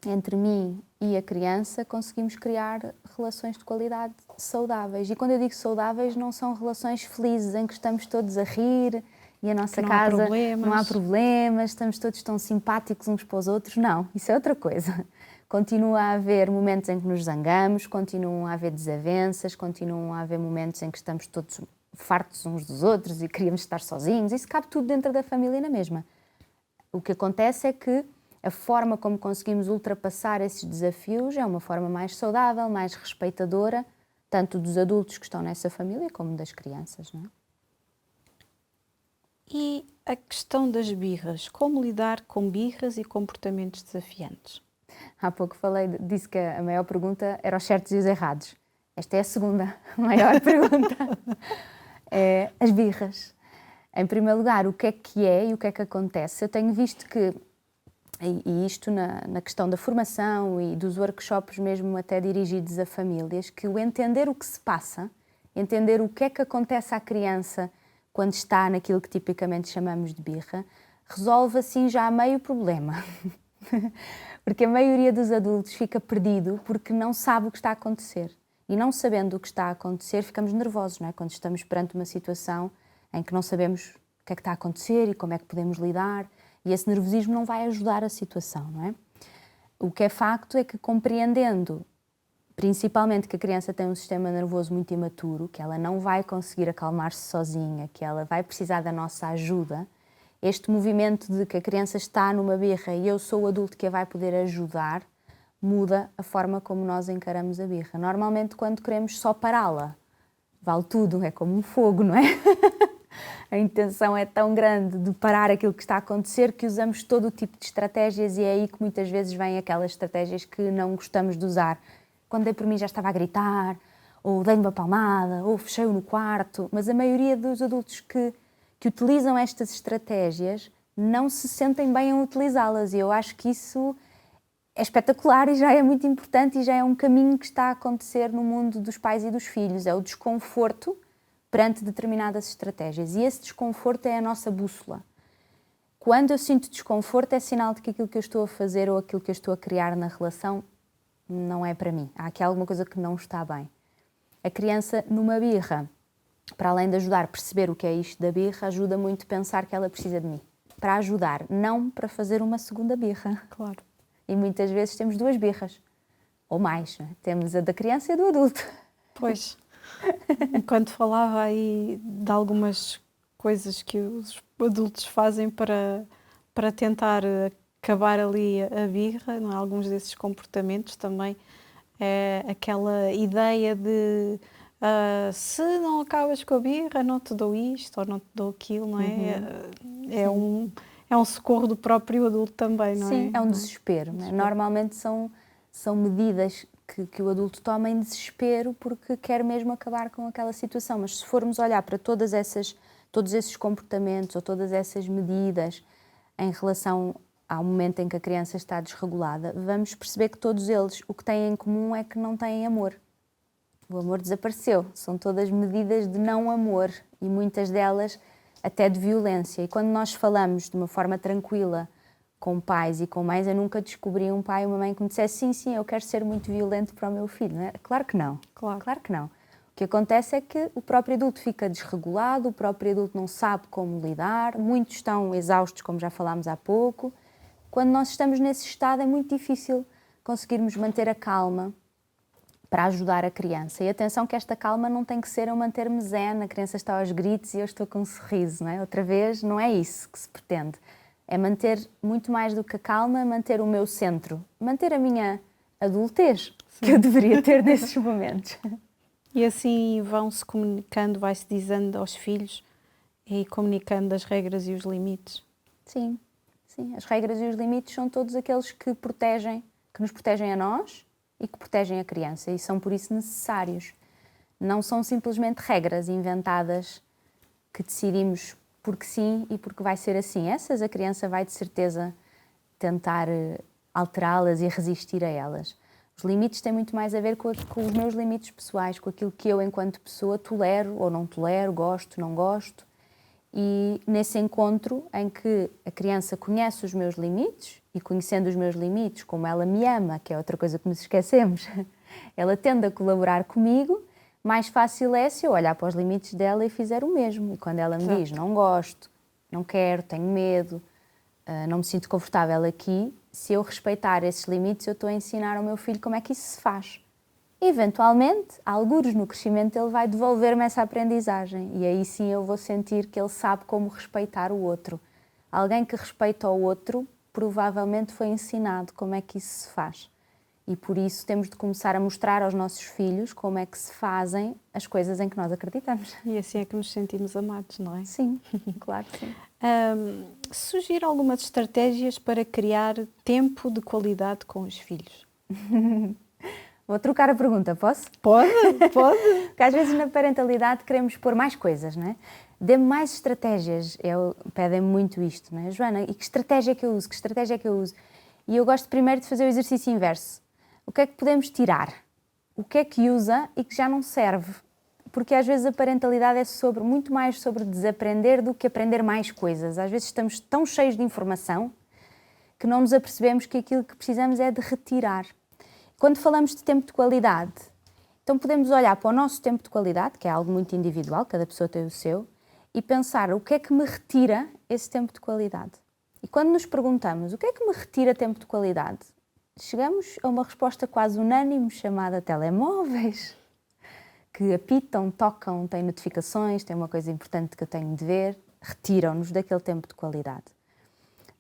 entre mim e a criança conseguimos criar relações de qualidade saudáveis. E quando eu digo saudáveis, não são relações felizes em que estamos todos a rir e a nossa casa não há problemas, estamos todos tão simpáticos uns para os outros. Não, isso é outra coisa. Continua a haver momentos em que nos zangamos, continuam a haver desavenças, continuam a haver momentos em que estamos todos fartos uns dos outros e queríamos estar sozinhos. Isso cabe tudo dentro da família na mesma. O que acontece é que a forma como conseguimos ultrapassar esses desafios é uma forma mais saudável, mais respeitadora, tanto dos adultos que estão nessa família como das crianças, não é? E a questão das birras, como lidar com birras e comportamentos desafiantes? Há pouco disse que a maior pergunta era os certos e os errados. Esta é a segunda maior pergunta. As birras. Em primeiro lugar, o que é e o que é que acontece? Eu tenho visto que, e isto na questão da formação e dos workshops mesmo até dirigidos a famílias, que o entender o que se passa, entender o que é que acontece à criança quando está naquilo que tipicamente chamamos de birra, resolve assim já meio problema. Porque a maioria dos adultos fica perdido porque não sabe o que está a acontecer. E não sabendo o que está a acontecer, ficamos nervosos, não é? Quando estamos perante uma situação em que não sabemos o que é que está a acontecer e como é que podemos lidar, e esse nervosismo não vai ajudar a situação, não é? O que é facto é que, compreendendo principalmente que a criança tem um sistema nervoso muito imaturo, que ela não vai conseguir acalmar-se sozinha, que ela vai precisar da nossa ajuda, este movimento de que a criança está numa birra e eu sou o adulto que a vai poder ajudar, muda a forma como nós encaramos a birra. Normalmente, quando queremos só pará-la, vale tudo, é como um fogo, não é? A intenção é tão grande de parar aquilo que está a acontecer que usamos todo o tipo de estratégias e é aí que muitas vezes vêm aquelas estratégias que não gostamos de usar. Quando dei por mim já estava a gritar, ou dei-lhe uma palmada, ou fechei-o no quarto, mas a maioria dos adultos que utilizam estas estratégias não se sentem bem a utilizá-las, e eu acho que isso é espetacular e já é muito importante e já é um caminho que está a acontecer no mundo dos pais e dos filhos, é o desconforto perante determinadas estratégias, e esse desconforto é a nossa bússola. Quando eu sinto desconforto, é sinal de que aquilo que eu estou a fazer ou aquilo que eu estou a criar na relação não é para mim. Há aqui alguma coisa que não está bem. A criança, numa birra, para além de ajudar a perceber o que é isto da birra, ajuda muito a pensar que ela precisa de mim. Para ajudar, não para fazer uma segunda birra. Claro. E muitas vezes temos duas birras. Ou mais, não é? Temos a da criança e a do adulto. Pois. Enquanto falava aí de algumas coisas que os adultos fazem para tentar acabar ali a birra, não é? Alguns desses comportamentos também é aquela ideia de se não acabas com a birra, não te dou isto ou não te dou aquilo, não é? É um socorro do próprio adulto também, não é? Sim, é um desespero. Não é? Normalmente são medidas que o adulto toma em desespero porque quer mesmo acabar com aquela situação. Mas se formos olhar para todos esses comportamentos ou todas essas medidas em relação ao momento em que a criança está desregulada, vamos perceber que todos eles, o que têm em comum é que não têm amor. O amor desapareceu. São todas medidas de não amor e muitas delas até de violência. E quando nós falamos de uma forma tranquila com pais e com mães, eu nunca descobri um pai ou uma mãe que me dissesse sim, eu quero ser muito violento para o meu filho. Não é? Claro que não. Claro que não. O que acontece é que o próprio adulto fica desregulado, o próprio adulto não sabe como lidar, muitos estão exaustos, como já falámos há pouco. Quando nós estamos nesse estado é muito difícil conseguirmos manter a calma para ajudar a criança. E atenção que esta calma não tem que ser eu manter-me zen, a criança está aos gritos e eu estou com um sorriso, não é? Outra vez, não é isso que se pretende. É manter muito mais do que a calma, manter o meu centro, manter a minha adultez, que eu deveria ter nesses momentos. E assim vão-se comunicando, vai-se dizendo aos filhos e comunicando as regras e os limites. Sim, sim. As regras e os limites são todos aqueles que nos protegem a nós e que protegem a criança e são por isso necessários. Não são simplesmente regras inventadas que decidimos porque sim e porque vai ser assim. Essas a criança vai de certeza tentar alterá-las e resistir a elas. Os limites têm muito mais a ver com os meus limites pessoais, com aquilo que eu enquanto pessoa tolero ou não tolero, gosto, não gosto. E nesse encontro em que a criança conhece os meus limites e conhecendo os meus limites, como ela me ama, que é outra coisa que nos esquecemos, ela tende a colaborar comigo, mais fácil é se eu olhar para os limites dela e fizer o mesmo. E quando ela me diz, não gosto, não quero, tenho medo, não me sinto confortável aqui, se eu respeitar esses limites, eu estou a ensinar ao meu filho como é que isso se faz. E, eventualmente, algures no crescimento, ele vai devolver-me essa aprendizagem. E aí sim eu vou sentir que ele sabe como respeitar o outro. Alguém que respeita o outro, provavelmente foi ensinado como é que isso se faz. E por isso temos de começar a mostrar aos nossos filhos como é que se fazem as coisas em que nós acreditamos. E assim é que nos sentimos amados, não é? Sim, claro que sim. Sugiro algumas estratégias para criar tempo de qualidade com os filhos. Vou trocar a pergunta, posso? Pode. Porque às vezes na parentalidade queremos pôr mais coisas, não é? Dê-me mais estratégias. Pedem-me muito isto, não é? Joana, e que estratégia é que eu uso? Que estratégia é que eu uso? E eu gosto primeiro de fazer o exercício inverso. O que é que podemos tirar? O que é que usa e que já não serve? Porque às vezes a parentalidade é muito mais sobre desaprender do que aprender mais coisas. Às vezes estamos tão cheios de informação que não nos apercebemos que aquilo que precisamos é de retirar. Quando falamos de tempo de qualidade, então podemos olhar para o nosso tempo de qualidade, que é algo muito individual, cada pessoa tem o seu, e pensar o que é que me retira esse tempo de qualidade. E quando nos perguntamos o que é que me retira tempo de qualidade, chegamos a uma resposta quase unânime chamada telemóveis, que apitam, tocam, têm notificações, têm uma coisa importante que eu tenho de ver, retiram-nos daquele tempo de qualidade.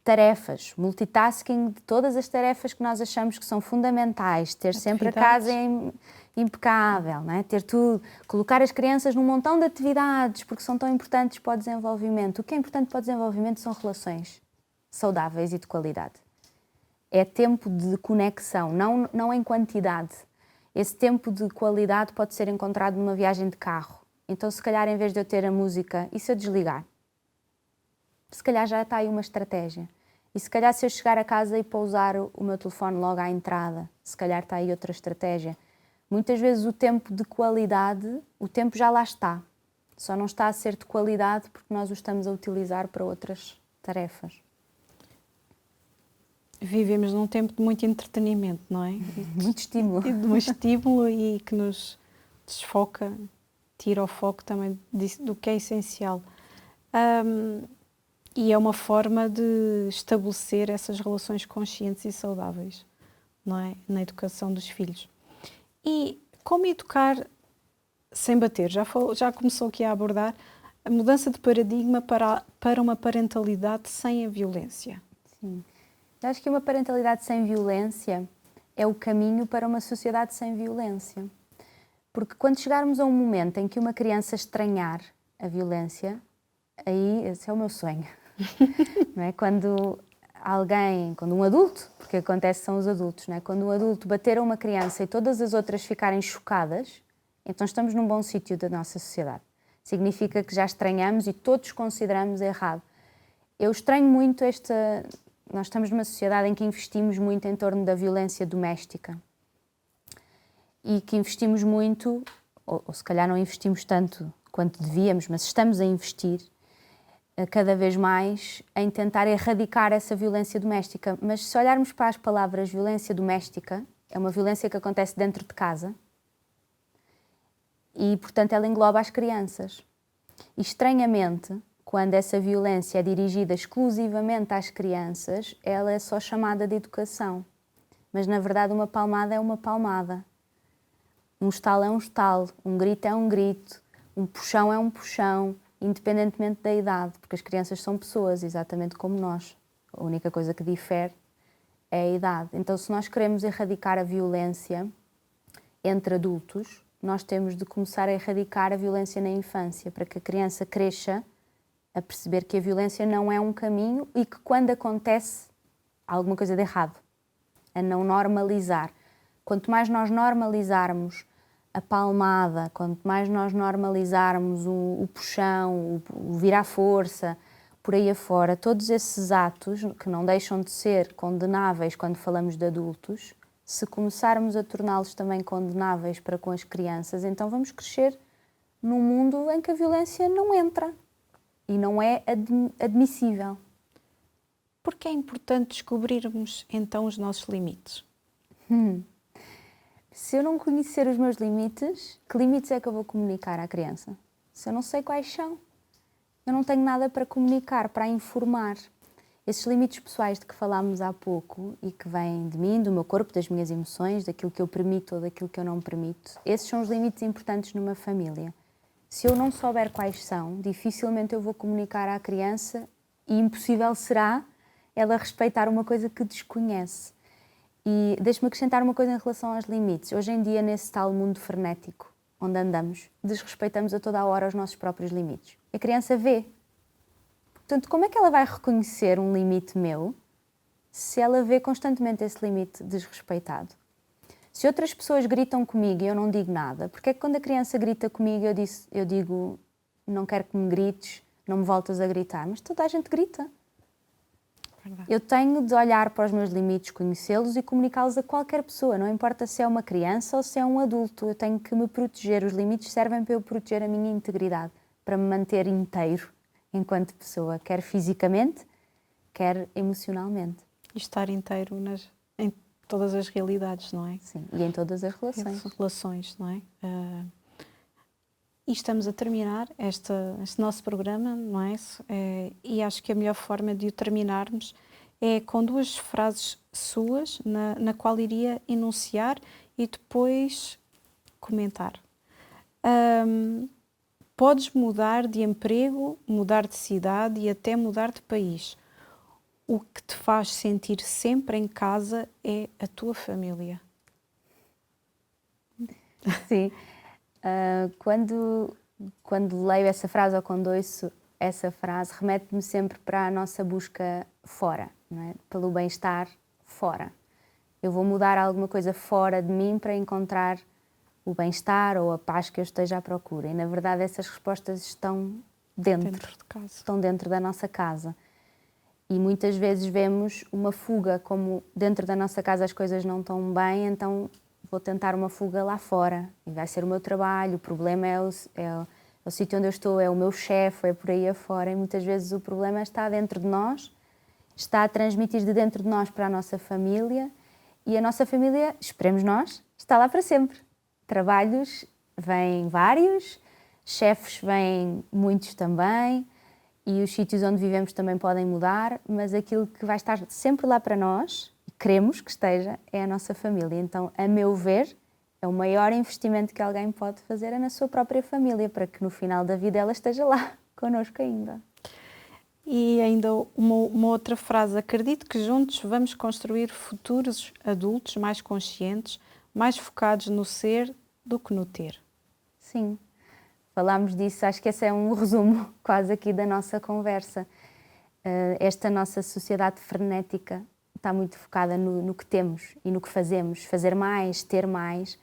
Tarefas, multitasking de todas as tarefas que nós achamos que são fundamentais, ter sempre a casa impecável, não é? Ter tudo, colocar as crianças num montão de atividades porque são tão importantes para o desenvolvimento. O que é importante para o desenvolvimento são relações saudáveis e de qualidade. É tempo de conexão, não em quantidade. Esse tempo de qualidade pode ser encontrado numa viagem de carro. Então, se calhar, em vez de eu ter a música, e se eu desligar? Se calhar já está aí uma estratégia. E se calhar, se eu chegar a casa e pousar o meu telefone logo à entrada, se calhar está aí outra estratégia. Muitas vezes o tempo de qualidade, o tempo já lá está. Só não está a ser de qualidade porque nós o estamos a utilizar para outras tarefas. Vivemos num tempo de muito entretenimento, não é? Muito estímulo. E de um estímulo e que nos desfoca, tira o foco também do que é essencial. E é uma forma de estabelecer essas relações conscientes e saudáveis, não é? Na educação dos filhos. E como educar sem bater? Já começou aqui a abordar a mudança de paradigma para uma parentalidade sem a violência. Sim. Eu acho que uma parentalidade sem violência é o caminho para uma sociedade sem violência. Porque quando chegarmos a um momento em que uma criança estranhar a violência, aí esse é o meu sonho. Não é? Quando um adulto, porque acontece são os adultos, não é? Quando um adulto bater a uma criança e todas as outras ficarem chocadas, então estamos num bom sítio da nossa sociedade. Significa que já estranhamos e todos consideramos errado. Eu estranho muito nós estamos numa sociedade em que investimos muito em torno da violência doméstica e que investimos muito, ou se calhar não investimos tanto quanto devíamos, mas estamos a investir cada vez mais em tentar erradicar essa violência doméstica. Mas se olharmos para as palavras violência doméstica, é uma violência que acontece dentro de casa e, portanto, ela engloba as crianças. E, estranhamente, quando essa violência é dirigida exclusivamente às crianças, ela é só chamada de educação. Mas, na verdade, uma palmada é uma palmada. Um estalo é um estalo, um grito é um grito, um puxão é um puxão, independentemente da idade, porque as crianças são pessoas, exatamente como nós. A única coisa que difere é a idade. Então, se nós queremos erradicar a violência entre adultos, nós temos de começar a erradicar a violência na infância, para que a criança cresça a perceber que a violência não é um caminho e que quando acontece há alguma coisa de errado, a não normalizar. Quanto mais nós normalizarmos a palmada, quanto mais nós normalizarmos o puxão, o vir à força, por aí afora, todos esses atos que não deixam de ser condenáveis quando falamos de adultos, se começarmos a torná-los também condenáveis para com as crianças, então vamos crescer num mundo em que a violência não entra e não é admissível. Porque é importante descobrirmos então os nossos limites? Se eu não conhecer os meus limites, que limites é que eu vou comunicar à criança? Se eu não sei quais são, eu não tenho nada para comunicar, para informar. Esses limites pessoais de que falámos há pouco e que vêm de mim, do meu corpo, das minhas emoções, daquilo que eu permito ou daquilo que eu não permito, esses são os limites importantes numa família. Se eu não souber quais são, dificilmente eu vou comunicar à criança e impossível será ela respeitar uma coisa que desconhece. E deixe-me acrescentar uma coisa em relação aos limites. Hoje em dia, nesse tal mundo frenético onde andamos, desrespeitamos a toda a hora os nossos próprios limites. A criança vê. Portanto, como é que ela vai reconhecer um limite meu se ela vê constantemente esse limite desrespeitado? Se outras pessoas gritam comigo e eu não digo nada, porque é que quando a criança grita comigo eu digo não quero que me grites, não me voltas a gritar? Mas toda a gente grita. Verdade. Eu tenho de olhar para os meus limites, conhecê-los e comunicá-los a qualquer pessoa, não importa se é uma criança ou se é um adulto. Eu tenho que me proteger, os limites servem para eu proteger a minha integridade, para me manter inteiro enquanto pessoa, quer fisicamente, quer emocionalmente. E estar inteiro em todas as realidades, não é? Sim, e em todas as relações. Relações, não é? E estamos a terminar este nosso programa, não é? E acho que a melhor forma de o terminarmos é com duas frases suas, na qual iria enunciar e depois comentar. Podes mudar de emprego, mudar de cidade e até mudar de país. O que te faz sentir sempre em casa é a tua família. Sim. Quando leio essa frase ou quando ouço essa frase, remete-me sempre para a nossa busca fora, não é? Pelo bem-estar fora. Eu vou mudar alguma coisa fora de mim para encontrar o bem-estar ou a paz que eu esteja à procura. E, na verdade, essas respostas estão dentro de casa. Estão dentro da nossa casa. E muitas vezes vemos uma fuga, como dentro da nossa casa as coisas não estão bem, então vou tentar uma fuga lá fora. E vai ser o meu trabalho, o problema é o sítio onde eu estou, é o meu chefe, é por aí afora. E muitas vezes o problema está dentro de nós, está a transmitir de dentro de nós para a nossa família. E a nossa família, esperemos nós, está lá para sempre. Trabalhos vêm vários, chefes vêm muitos também, e os sítios onde vivemos também podem mudar, mas aquilo que vai estar sempre lá para nós, e queremos que esteja, é a nossa família. Então, a meu ver, é o maior investimento que alguém pode fazer é na sua própria família, para que no final da vida ela esteja lá connosco ainda. E ainda uma outra frase: acredito que juntos vamos construir futuros adultos mais conscientes, mais focados no ser do que no ter. Sim, falámos disso, acho que esse é um resumo quase aqui da nossa conversa. Esta nossa sociedade frenética está muito focada no que temos e no que fazemos, fazer mais, ter mais,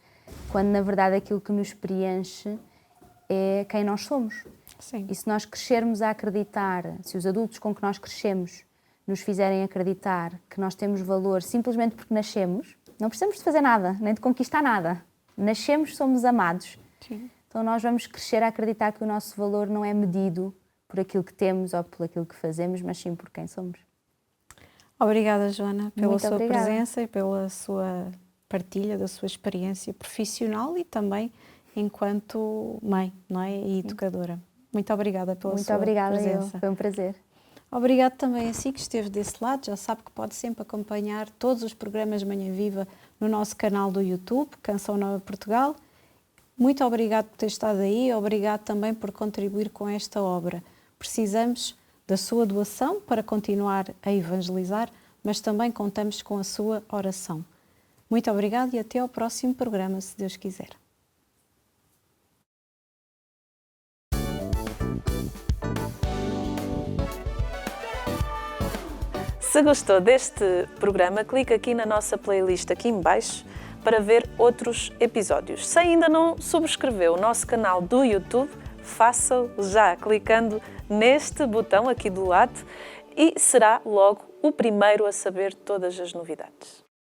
quando na verdade aquilo que nos preenche é quem nós somos. Sim. E se nós crescermos a acreditar, se os adultos com que nós crescemos nos fizerem acreditar que nós temos valor simplesmente porque nascemos, não precisamos de fazer nada, nem de conquistar nada. Nascemos, somos amados. Sim. Então nós vamos crescer a acreditar que o nosso valor não é medido por aquilo que temos ou por aquilo que fazemos, mas sim por quem somos. Obrigada, Joana, pela Muito sua obrigada. presença e pela sua partilha da sua experiência profissional e também enquanto mãe, não é? E educadora. Muito obrigada pela Muito sua obrigada, presença. Foi um prazer. Obrigado também a si que esteve desse lado. Já sabe que pode sempre acompanhar todos os programas Manhã Viva no nosso canal do YouTube, Canção Nova Portugal. Muito obrigado por ter estado aí, obrigado também por contribuir com esta obra. Precisamos da sua doação para continuar a evangelizar, mas também contamos com a sua oração. Muito obrigado e até ao próximo programa, se Deus quiser. Se gostou deste programa, clique aqui na nossa playlist aqui em baixo para ver outros episódios. Se ainda não subscreveu o nosso canal do YouTube, faça-o já clicando neste botão aqui do lado e será logo o primeiro a saber todas as novidades.